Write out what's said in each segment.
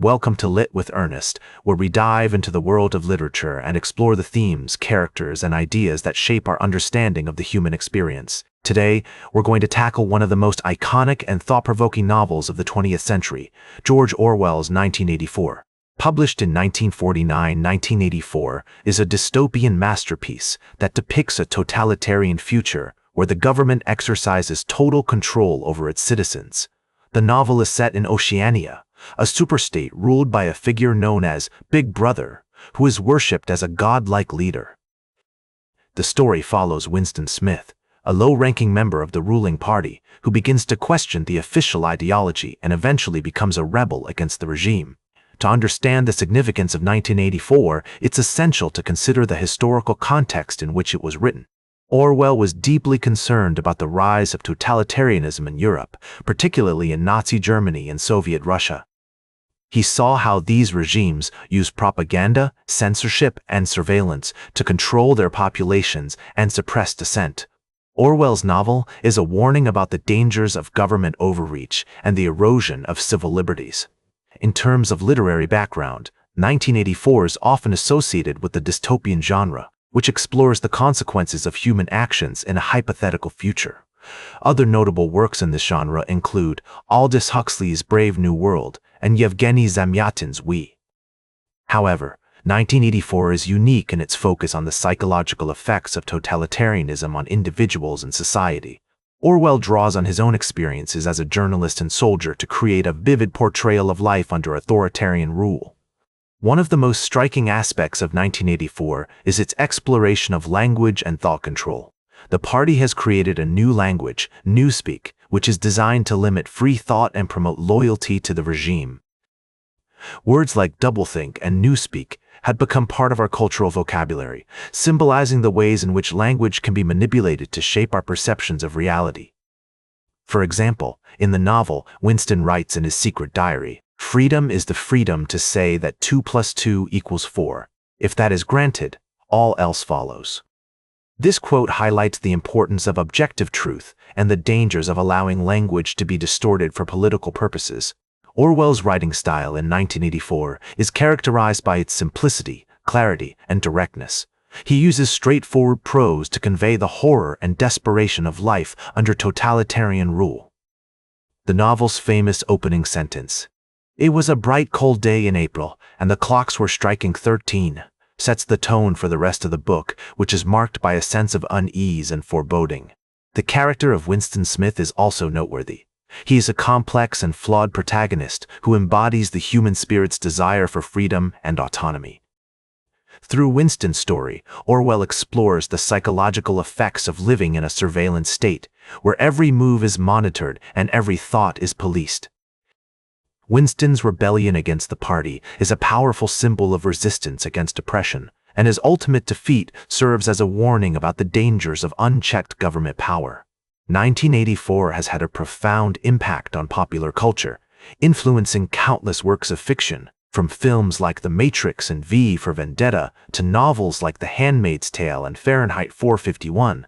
Welcome to Lit with Ernest, where we dive into the world of literature and explore the themes, characters, and ideas that shape our understanding of the human experience. Today, we're going to tackle one of the most iconic and thought-provoking novels of the 20th century, George Orwell's 1984. Published in 1949, 1984 is a dystopian masterpiece that depicts a totalitarian future where the government exercises total control over its citizens. The novel is set in Oceania, a superstate ruled by a figure known as Big Brother, who is worshipped as a godlike leader. The story follows Winston Smith, a low-ranking member of the ruling party, who begins to question the official ideology and eventually becomes a rebel against the regime. To understand the significance of 1984, it's essential to consider the historical context in which it was written. Orwell was deeply concerned about the rise of totalitarianism in Europe, particularly in Nazi Germany and Soviet Russia. He saw how these regimes used propaganda, censorship, and surveillance to control their populations and suppress dissent. Orwell's novel is a warning about the dangers of government overreach and the erosion of civil liberties. In terms of literary background, 1984 is often associated with the dystopian genre, which explores the consequences of human actions in a hypothetical future. Other notable works in this genre include Aldous Huxley's Brave New World and Yevgeny Zamyatin's We. However, 1984 is unique in its focus on the psychological effects of totalitarianism on individuals and society. Orwell draws on his own experiences as a journalist and soldier to create a vivid portrayal of life under authoritarian rule. One of the most striking aspects of 1984 is its exploration of language and thought control. The party has created a new language, newspeak, which is designed to limit free thought and promote loyalty to the regime. Words like doublethink and newspeak had become part of our cultural vocabulary, symbolizing the ways in which language can be manipulated to shape our perceptions of reality. For example, in the novel, Winston writes in his secret diary, "Freedom is the freedom to say that 2 + 2 = 4. If that is granted, all else follows." This quote highlights the importance of objective truth and the dangers of allowing language to be distorted for political purposes. Orwell's writing style in 1984 is characterized by its simplicity, clarity, and directness. He uses straightforward prose to convey the horror and desperation of life under totalitarian rule. The novel's famous opening sentence, "It was a bright cold day in April, and the clocks were striking 13, sets the tone for the rest of the book, which is marked by a sense of unease and foreboding. The character of Winston Smith is also noteworthy. He is a complex and flawed protagonist who embodies the human spirit's desire for freedom and autonomy. Through Winston's story, Orwell explores the psychological effects of living in a surveillance state, where every move is monitored and every thought is policed. Winston's rebellion against the party is a powerful symbol of resistance against oppression, and his ultimate defeat serves as a warning about the dangers of unchecked government power. 1984 has had a profound impact on popular culture, influencing countless works of fiction, from films like The Matrix and V for Vendetta to novels like The Handmaid's Tale and Fahrenheit 451.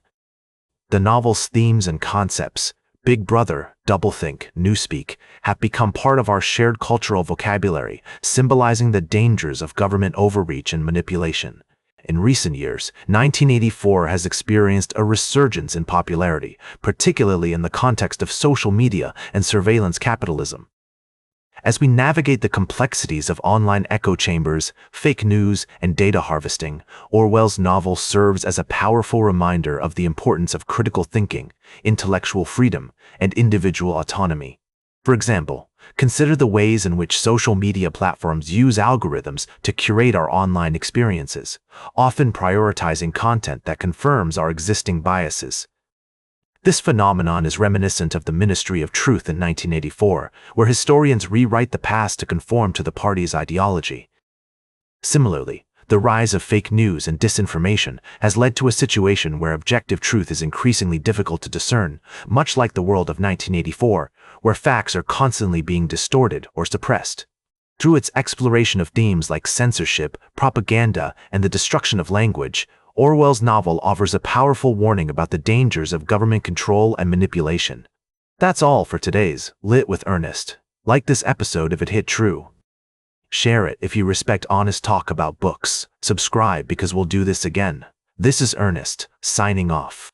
The novel's themes and concepts, Big Brother, doublethink, newspeak, have become part of our shared cultural vocabulary, symbolizing the dangers of government overreach and manipulation. In recent years, 1984 has experienced a resurgence in popularity, particularly in the context of social media and surveillance capitalism. As we navigate the complexities of online echo chambers, fake news, and data harvesting, Orwell's novel serves as a powerful reminder of the importance of critical thinking, intellectual freedom, and individual autonomy. For example, consider the ways in which social media platforms use algorithms to curate our online experiences, often prioritizing content that confirms our existing biases. This phenomenon is reminiscent of the Ministry of Truth in 1984, where historians rewrite the past to conform to the party's ideology. Similarly, the rise of fake news and disinformation has led to a situation where objective truth is increasingly difficult to discern, much like the world of 1984, where facts are constantly being distorted or suppressed. Through its exploration of themes like censorship, propaganda, and the destruction of language, Orwell's novel offers a powerful warning about the dangers of government control and manipulation. That's all for today's Lit with Ernest. Like this episode if it hit true. Share it if you respect honest talk about books. Subscribe because we'll do this again. This is Ernest, signing off.